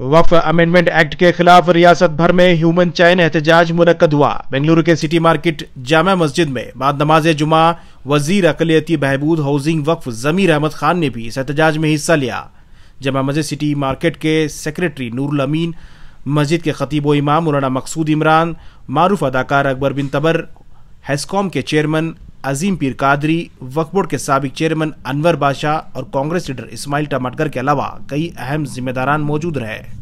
वक्फ amendment act के खिलाफ रियासत भर में ह्यूमन चैन एहतजाज मुनक्कद हुआ। बेंगलुरु के सिटी मार्केट जामा मस्जिद में बाद नमाज जुमा वजीर अक़लियती बहबूद हाउसिंग वक्फ ज़मीर अहमद खान ने भी इस एहतजाज में हिस्सा लिया। जामा मस्जिद सिटी मार्केट के सेक्रेटरी नूरुल अमीन, मस्जिद के खतीब व इमाम मौलाना मकसूद इमरान, मारूफ अदाकार अकबर बिन तबर, हैस्कॉम के चेयरमैन अजीम पीर कादरी, वक्फ बोर्ड के साबिक चेयरमैन अनवर बादशाह और कांग्रेस लीडर इस्माइल टमाटकर के अलावा कई अहम जिम्मेदारान मौजूद रहे।